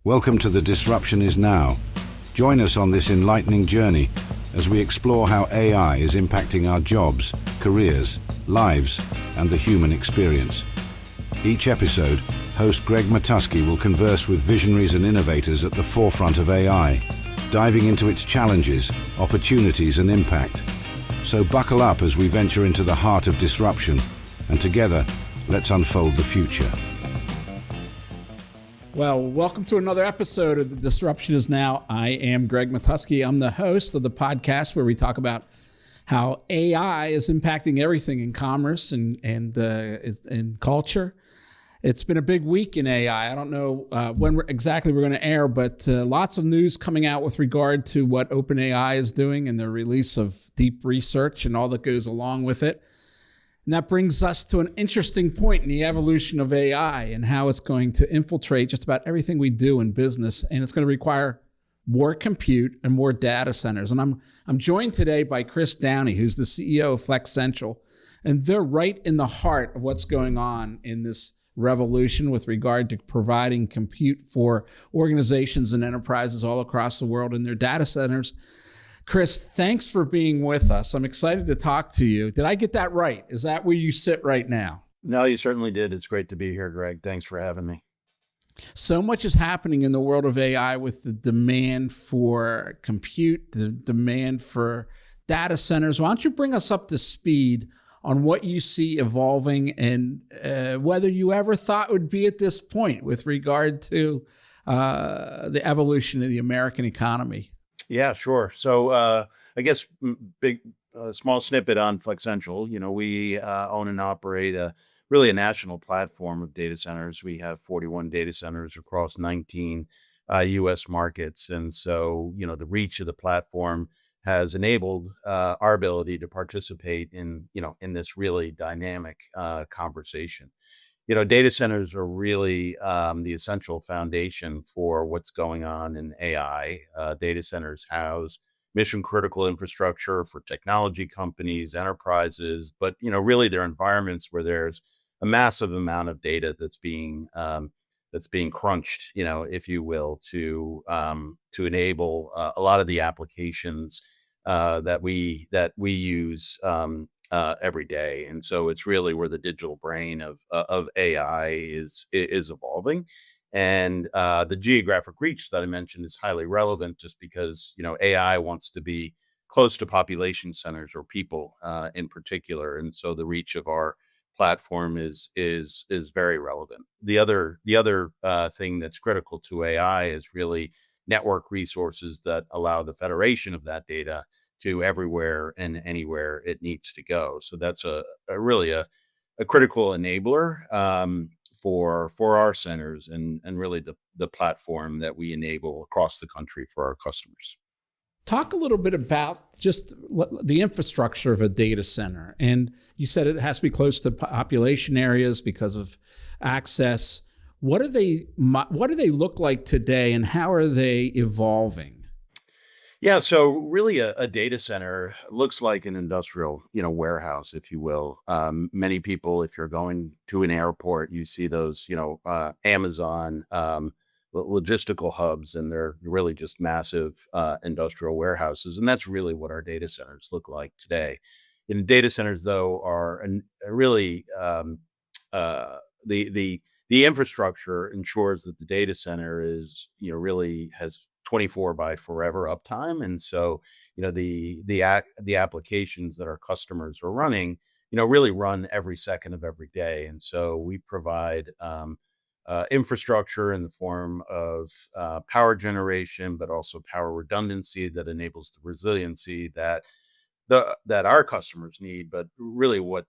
Welcome to The Disruption Is Now. Join us on this enlightening journey as we explore how AI is impacting our jobs, careers, lives, and the human experience. Each episode, host Greg Matusky will converse with visionaries and innovators at the forefront of AI, diving into its challenges, opportunities, and impact. So buckle up as we venture into the heart of disruption, and together, let's unfold the future. Well, welcome to another episode of The Disruption Is Now. I am Greg Matusky. I'm the host of the podcast where we talk about how AI is impacting everything in commerce and in culture. It's been a big week in AI. I don't know when we're going to air, but lots of news coming out with regard to what OpenAI is doing and the release of deep research and all that goes along with it. And that brings us to an interesting point in the evolution of AI and how it's going to infiltrate just about everything we do in business. And it's going to require more compute and more data centers. And I'm joined today by Chris Downie, who's the CEO of Flexential. And they're right in the heart of what's going on in this revolution with regard to providing compute for organizations and enterprises all across the world in their data centers. Chris, thanks for being with us. I'm excited to talk to you. Did I get that right? Is that where you sit right now? No, you certainly did. It's great to be here, Greg. Thanks for having me. So much is happening in the world of AI with the demand for compute, the demand for data centers. Why don't you bring us up to speed on what you see evolving and whether you ever thought it would be at this point with regard to the evolution of the American economy? Yeah, sure. So I guess small snippet on Flexential. You know, we own and operate really a national platform of data centers. We have 41 data centers across 19 U.S. markets. And so, you know, the reach of the platform has enabled our ability to participate in this really dynamic conversation. You know, data centers are really the essential foundation for what's going on in AI. Data centers house mission critical infrastructure for technology companies, enterprises, but, you know, really they're environments where there's a massive amount of data that's being crunched, you know, if you will, to enable a lot of the applications that we use every day. And so it's really where the digital brain of AI is evolving. And the geographic reach that I mentioned is highly relevant just because, you know, AI wants to be close to population centers or people in particular. And so the reach of our platform is very relevant. The other thing that's critical to AI is really network resources that allow the federation of that data to everywhere and anywhere it needs to go. So that's a really a critical enabler for our centers and really the platform that we enable across the country for our customers. Talk a little bit about just the infrastructure of a data center. And you said it has to be close to population areas because of access. What do they look like today and how are they evolving? Yeah, so really a data center looks like an industrial, you know, warehouse, if you will. Many people, if you're going to an airport, you see those, you know, Amazon logistical hubs, and they're really just massive industrial warehouses. And that's really what our data centers look like today. And data centers, though, are really the infrastructure ensures that the data center is, you know, really has 24 by forever uptime. And so, you know, the applications that our customers are running, you know, really run every second of every day. And so we provide infrastructure in the form of power generation, but also power redundancy that enables the resiliency that our customers need, but really what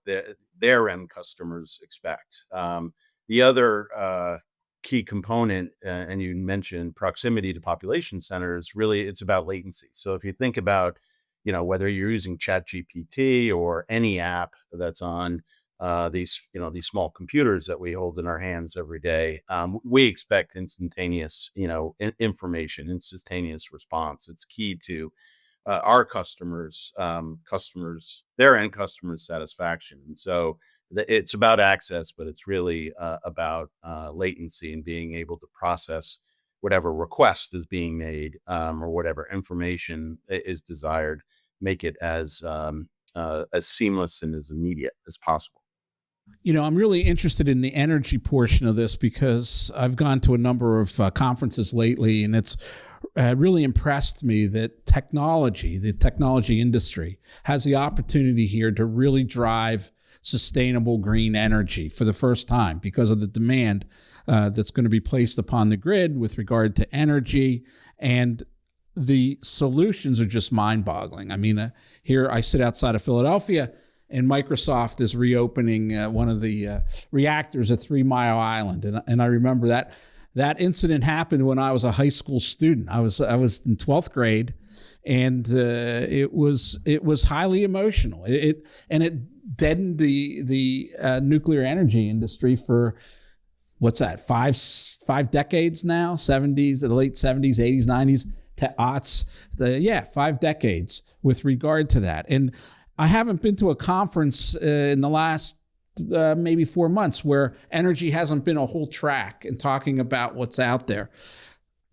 their end customers expect. The other key component, and you mentioned proximity to population centers, really it's about latency. So if you think about, you know, whether you're using ChatGPT or any app that's on these small computers that we hold in our hands every day, we expect instantaneous, you know, information, instantaneous response. It's key to our customers, their end customers' satisfaction. And so it's about access, but it's really about latency and being able to process whatever request is being made, or whatever information is desired, make it as seamless and as immediate as possible. I'm really interested in the energy portion of this because I've gone to a number of conferences lately, and it's really impressed me that the technology industry, has the opportunity here to really drive sustainable green energy for the first time because of the demand that's going to be placed upon the grid with regard to energy. And the solutions are just mind-boggling. I mean, here I sit outside of Philadelphia, and Microsoft is reopening one of the reactors at 3 Mile Island. And I remember that incident happened when I was a high school student. I was in 12th grade, and it was highly emotional. It deadened the nuclear energy industry for, what's that, five decades now? 70s, the late 70s, 80s, 90s, to aughts. 5 decades with regard to that. And I haven't been to a conference in the last maybe 4 months where energy hasn't been a whole track and talking about what's out there.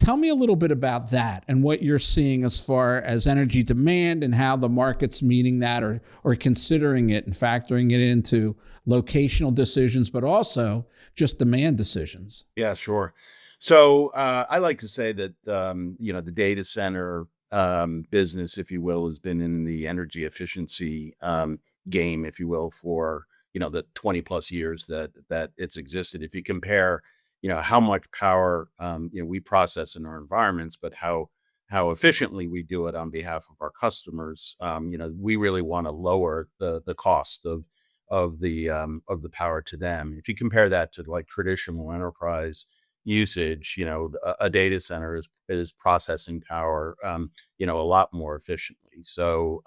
Tell me a little bit about that and what you're seeing as far as energy demand and how the market's meeting that or considering it and factoring it into locational decisions, but also just demand decisions. Yeah, sure. So I like to say that the data center business, if you will, has been in the energy efficiency game, if you will, for the 20 plus years that it's existed. If you compare, how much power we process in our environments, but how efficiently we do it on behalf of our customers, we really want to lower the cost of the power to them. If you compare that to like traditional enterprise usage, a data center is processing power, a lot more efficiently. So,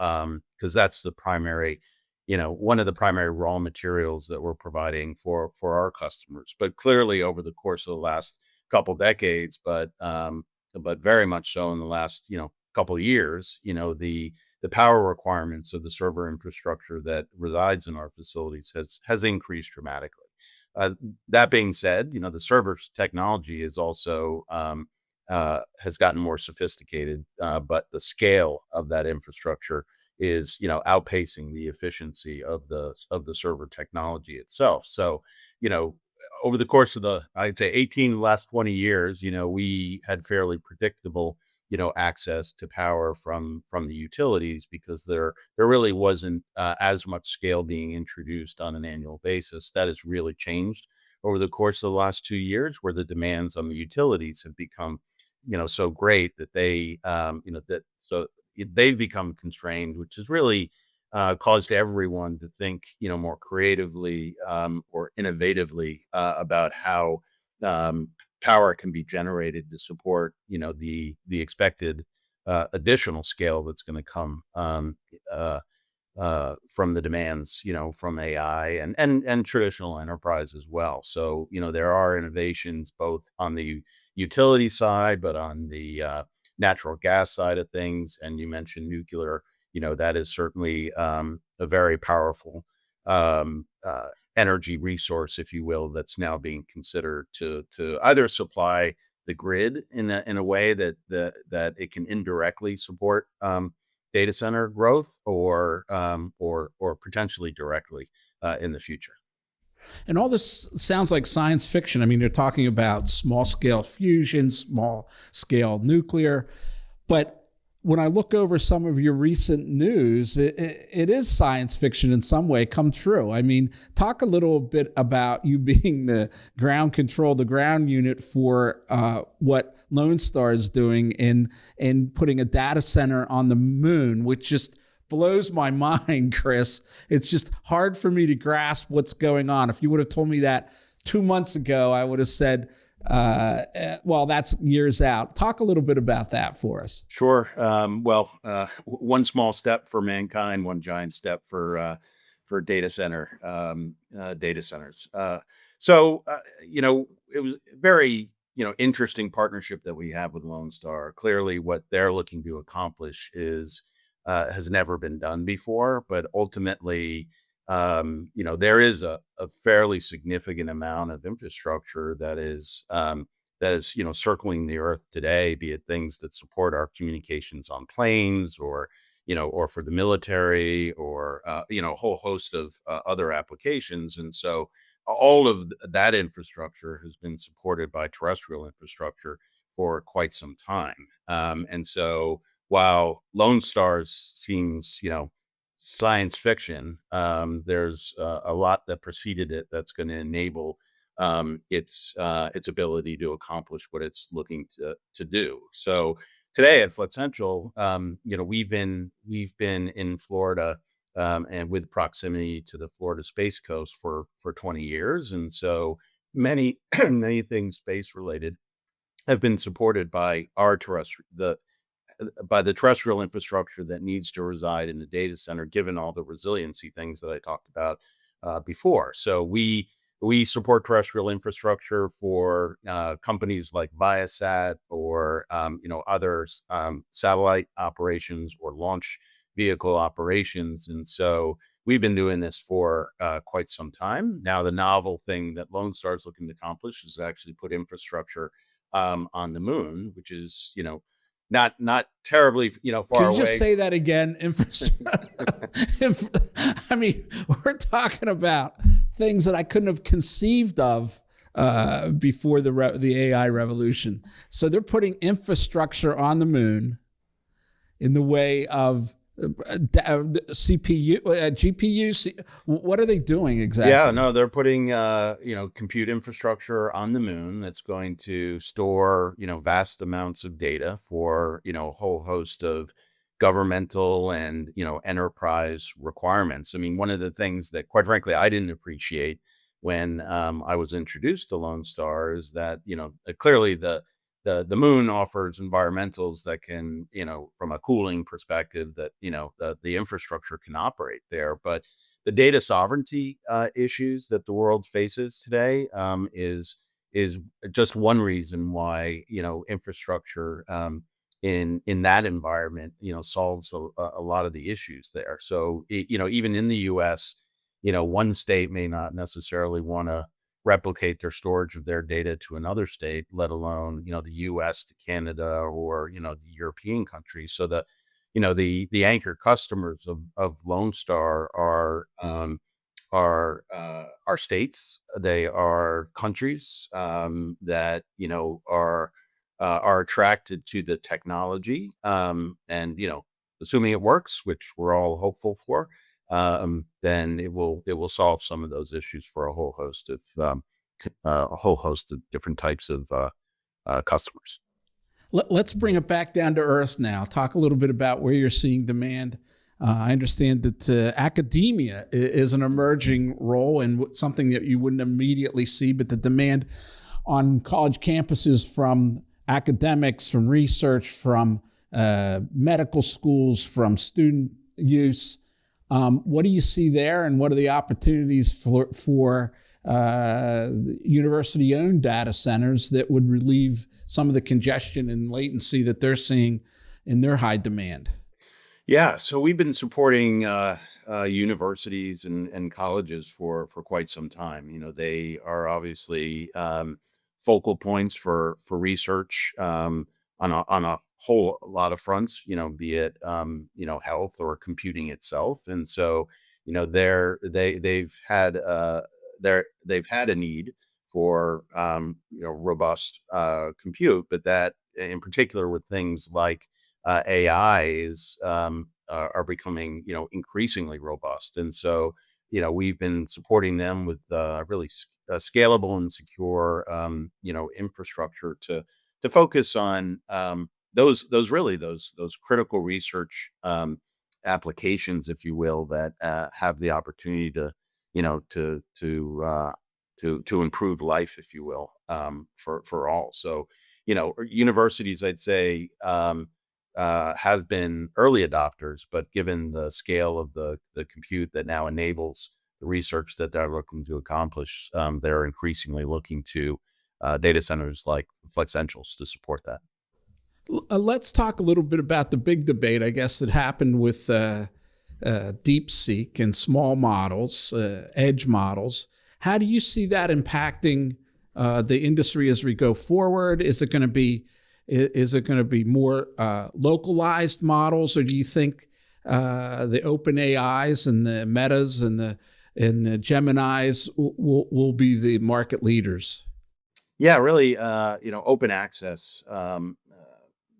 because that's the primary, one of the primary raw materials that we're providing for our customers. But clearly, over the course of the last couple decades, but very much so in the last couple of years, the power requirements of the server infrastructure that resides in our facilities has increased dramatically. That being said, the server's technology is also has gotten more sophisticated, but the scale of that infrastructure is outpacing the efficiency of the server technology itself. So, over the course of I'd say 18 last 20 years, we had fairly predictable access to power from the utilities because there really wasn't as much scale being introduced on an annual basis. That has really changed over the course of the last 2 years, where the demands on the utilities have become so great that they've become constrained, which has really caused everyone to think more creatively or innovatively about how power can be generated to support the expected additional scale that's going to come from the demands from AI and traditional enterprise as well. So there are innovations both on the utility side, but on the natural gas side of things. And you mentioned nuclear. That is certainly a very powerful energy resource, if you will, that's now being considered to either supply the grid in a way that it can indirectly support data center growth or potentially directly in the future. And all this sounds like science fiction. I mean, they're talking about small scale fusion, small scale nuclear, but when I look over some of your recent news, it is science fiction in some way come true. I mean, talk a little bit about you being the ground control, the ground unit for what Lone Star is doing in putting a data center on the moon, which just blows my mind, Chris. It's just hard for me to grasp what's going on. If you would have told me that 2 months ago, I would have said, well, that's years out. Talk a little bit about that for us. Sure. One small step for mankind, one giant step for data centers. It was a very interesting partnership that we have with Lone Star. Clearly, what they're looking to accomplish has never been done before, but ultimately, there is a fairly significant amount of infrastructure that is that is, circling the Earth today, be it things that support our communications on planes, or, or for the military, or, a whole host of other applications. And so all of that infrastructure has been supported by terrestrial infrastructure for quite some time. And so while Lone Stars seems, science fiction, there's a lot that preceded it that's going to enable its ability to accomplish what it's looking to do. So today at Flexential, we've been in Florida, and with proximity to the Florida Space Coast for 20 years, and so many many things space related have been supported by our the terrestrial infrastructure that needs to reside in the data center, given all the resiliency things that I talked about before. So we support terrestrial infrastructure for companies like Viasat, or others, satellite operations or launch vehicle operations, and so we've been doing this for quite some time now. The novel thing that Lone Star is looking to accomplish is actually put infrastructure on the moon, which is not terribly far Can you away. just say that again? I mean, we're talking about things that I couldn't have conceived of before the AI revolution. So they're putting infrastructure on the moon in the way of CPU, GPU. What are they doing exactly? Yeah, no, they're putting compute infrastructure on the moon that's going to store vast amounts of data for a whole host of governmental and enterprise requirements. I mean, one of the things that, quite frankly, I didn't appreciate when I was introduced to Lone Star is that clearly the moon offers environmentals that can, from a cooling perspective, that the infrastructure can operate there, but the data sovereignty issues that the world faces today is just one reason why infrastructure in that environment solves a lot of the issues there. So even in the U.S., one state may not necessarily want to replicate their storage of their data to another state, let alone the U.S. to Canada, or the European countries. So the anchor customers of Lone Star are states. They are countries that are attracted to the technology, and assuming it works, which we're all hopeful for, then it will solve some of those issues for a whole host of different types of customers. Let's bring it back down to earth now. Talk a little bit about where you're seeing demand. I understand that academia is an emerging role and something that you wouldn't immediately see, but the demand on college campuses from academics, from research, from medical schools, from student use. What do you see there, and what are the opportunities for university-owned data centers that would relieve some of the congestion and latency that they're seeing in their high demand? Yeah, so we've been supporting universities and colleges for quite some time. They are obviously focal points for research on a whole lot of fronts. Be it health or computing itself, and so they've had a need for robust compute, but that in particular with things like AI are becoming increasingly robust, and so we've been supporting them with really scalable and secure infrastructure to focus on those critical research applications, if you will, that have the opportunity to to improve life, if you will, for all. So universities, I'd say, have been early adopters, but given the scale of the compute that now enables the research that they're looking to accomplish, they're increasingly looking to data centers like Flexentials to support that. Let's talk a little bit about the big debate, I guess, that happened with DeepSeek and small models, edge models. How do you see that impacting the industry as we go forward? Is it going to be more localized models, or do you think the open AIs and the Metas and the Geminis will be the market leaders? Yeah, really, open access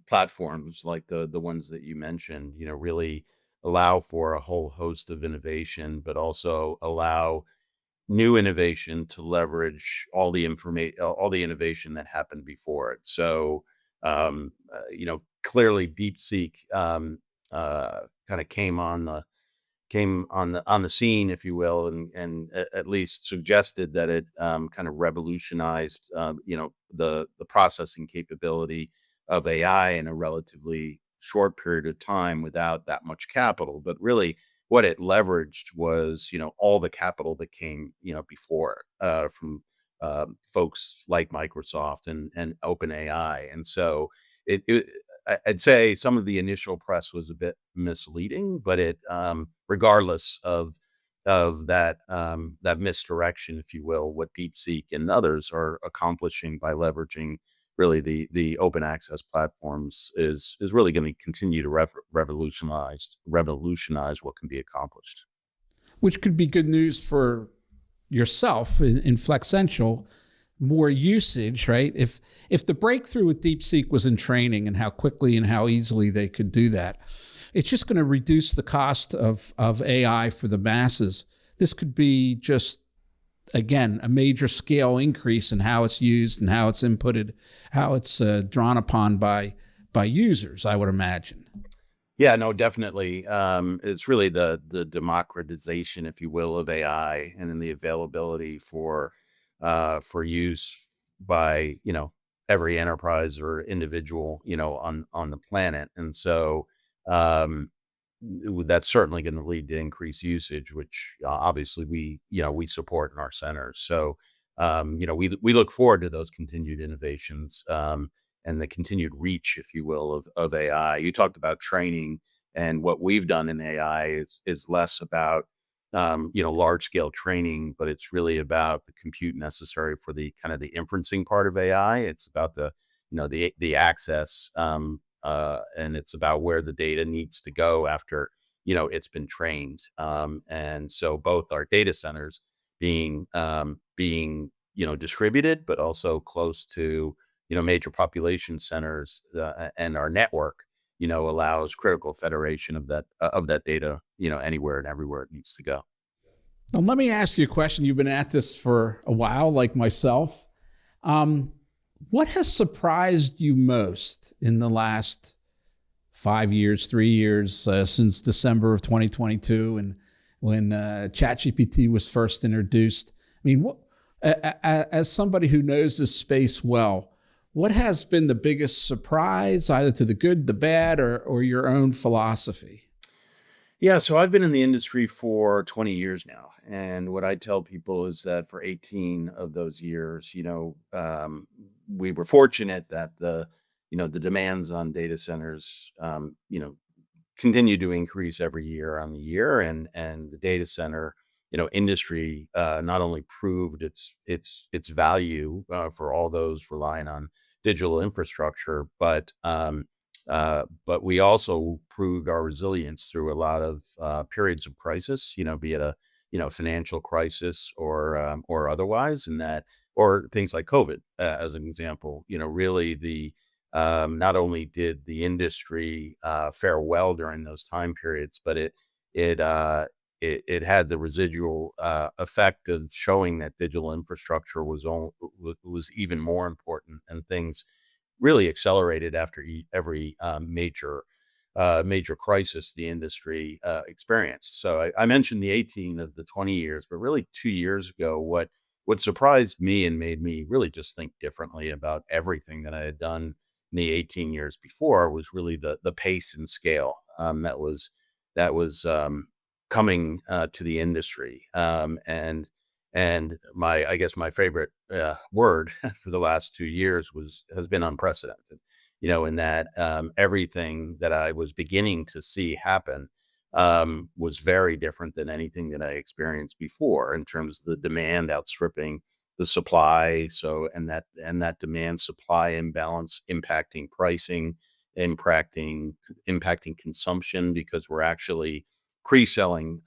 platforms like the ones that you mentioned, really allow for a whole host of innovation, but also allow new innovation to leverage all the innovation that happened before it. So, clearly, DeepSeek kind of came on the scene, if you will, and at least suggested that it kind of revolutionized, the processing capability of AI in a relatively short period of time without that much capital. But really, what it leveraged was, all the capital that came, before it, from folks like Microsoft and OpenAI, and so it I'd say some of the initial press was a bit misleading, but regardless of that misdirection, if you will, what DeepSeek and others are accomplishing by leveraging really the open access platforms is really going to continue to revolutionize what can be accomplished. Which could be good news for yourself in Flexential, more usage, right? If the breakthrough with DeepSeek was in training and how quickly and how easily they could do that, it's just going to reduce the cost of AI for the masses. This could be just, again, a major scale increase in how it's used and how it's inputted, how it's drawn upon by users, I would imagine. Yeah, no, definitely. It's really the democratization, if you will, of AI, and then the availability for use by every enterprise or individual on the planet. And so um, that's certainly going to lead to increased usage, which obviously we support in our centers. So we look forward to those continued innovations, and the continued reach, if you will, of AI. You talked about training, and what we've done in AI is less about large scale training, but it's really about the compute necessary for the kind of the inferencing part of AI. It's about the access, and it's about where the data needs to go after it's been trained. And so both our data centers being distributed, but also close to major population centers, and our network allows critical federation of that data anywhere and everywhere it needs to go. Now, let me ask you a question. You've been at this for a while, like myself. What has surprised you most in the last 5 years, 3 years, since December of 2022, and when ChatGPT was first introduced? I mean, as somebody who knows this space well, what has been the biggest surprise, either to the good, the bad, or your own philosophy? Yeah, so I've been in the industry for 20 years now. And what I tell people is that for 18 of those years, we were fortunate that the demands on data centers, continue to increase every year on the year. And the data center, industry, not only proved its value, for all those relying on digital infrastructure, but we also proved our resilience through a lot of periods of crisis, be it a financial crisis or otherwise, or things like COVID, as an example. Really, the not only did the industry fare well during those time periods, but it uh, it had the residual effect of showing that digital infrastructure was even more important, and things really accelerated after every major crisis the industry experienced. So I mentioned the 18 of the 20 years, but really 2 years ago, what surprised me and made me really just think differently about everything that I had done in the 18 years before was really the pace and scale, that was coming to the industry. And I guess my favorite word for the last 2 years has been unprecedented. In that everything that I was beginning to see happen was very different than anything that I experienced before, in terms of the demand outstripping the supply. So, and that demand supply imbalance impacting pricing, impacting consumption, because we're actually pre-selling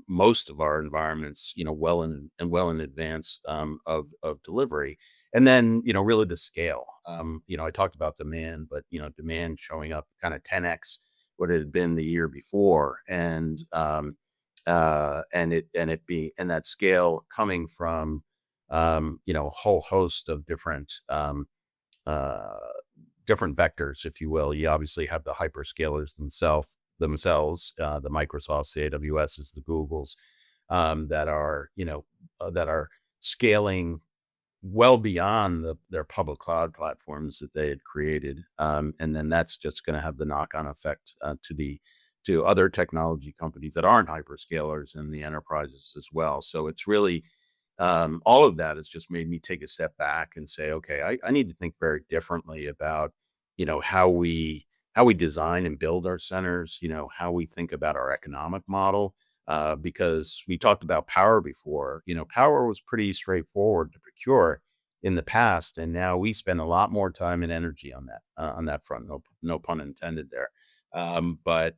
most of our environments, well in advance of delivery. And then, really the scale. I talked about demand, but demand showing up kind of 10x what it had been the year before, and that scale coming from a whole host of different vectors, if you will. You obviously have the hyperscalers themselves, the Microsofts, the AWSs, the Googles, that are scaling well beyond their public cloud platforms that they had created, and then that's just going to have the knock-on effect to other technology companies that aren't hyperscalers and the enterprises as well. So it's really all of that has just made me take a step back and say, okay, I need to think very differently about how we design and build our centers, how we think about our economic model, because we talked about power before. Power was pretty straightforward to procure in the past, and now we spend a lot more time and energy on that front. No pun intended there. But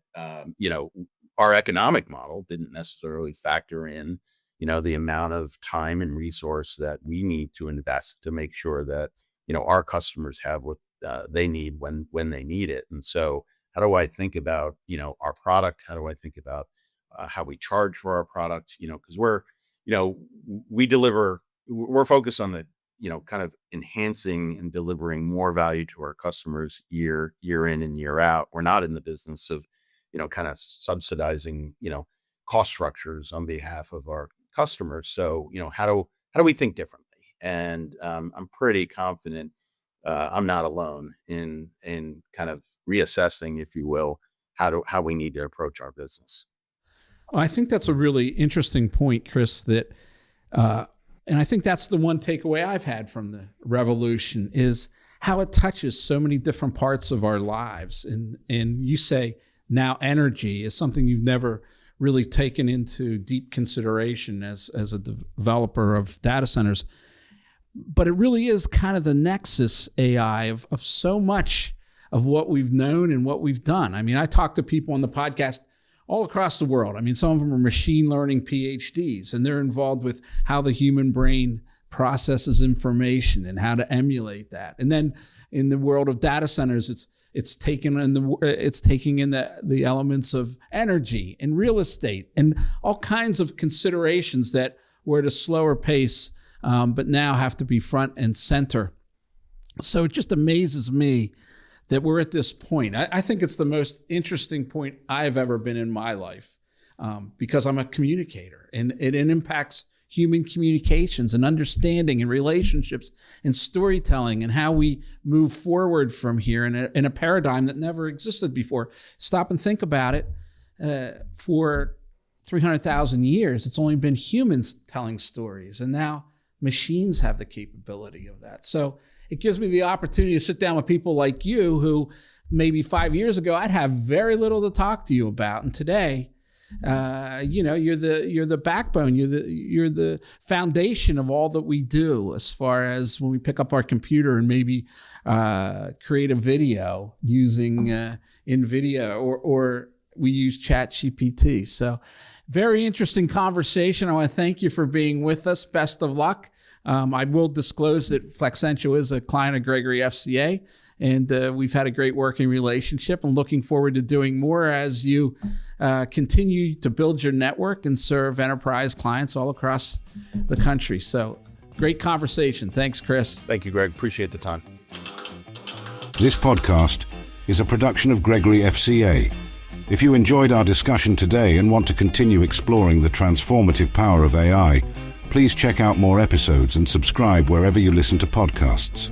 our economic model didn't necessarily factor in the amount of time and resource that we need to invest to make sure that our customers have what they need when they need it. And so how do I think about our product? How do I think about how we charge for our product? Because we're focused on the kind of enhancing and delivering more value to our customers year in and year out. We're not in the business of kind of subsidizing cost structures on behalf of our customers. So how do we think differently? And I'm pretty confident I'm not alone in kind of reassessing, if you will, how we need to approach our business. Well, I think that's a really interesting point, Chris, that and I think that's the one takeaway I've had from the revolution is how it touches so many different parts of our lives. And you say now energy is something you've never really taken into deep consideration as a developer of data centers. But it really is kind of the nexus, AI, of so much of what we've known and what we've done. I mean, I talk to people on the podcast all across the world. I mean, some of them are machine learning PhDs, and they're involved with how the human brain processes information and how to emulate that. And then in the world of data centers, it's taking in the elements of energy and real estate and all kinds of considerations that were at a slower pace, but now have to be front and center. So it just amazes me that we're at this point. I think it's the most interesting point I've ever been in my life, because I'm a communicator, and it impacts human communications and understanding and relationships and storytelling and how we move forward from here in a paradigm that never existed before. Stop and think about it. For 300,000 years, it's only been humans telling stories, and now machines have the capability of that. So it gives me the opportunity to sit down with people like you, who maybe 5 years ago I'd have very little to talk to you about, and today, you're the backbone, you're the foundation of all that we do. As far as when we pick up our computer and maybe create a video using NVIDIA, or we use ChatGPT. So, very interesting conversation. I want to thank you for being with us. Best of luck. I will disclose that Flexential is a client of Gregory FCA, and we've had a great working relationship. I'm looking forward to doing more as you continue to build your network and serve enterprise clients all across the country. So great conversation. Thanks, Chris. Thank you, Greg. Appreciate the time. This podcast is a production of Gregory FCA. If you enjoyed our discussion today and want to continue exploring the transformative power of AI, please check out more episodes and subscribe wherever you listen to podcasts.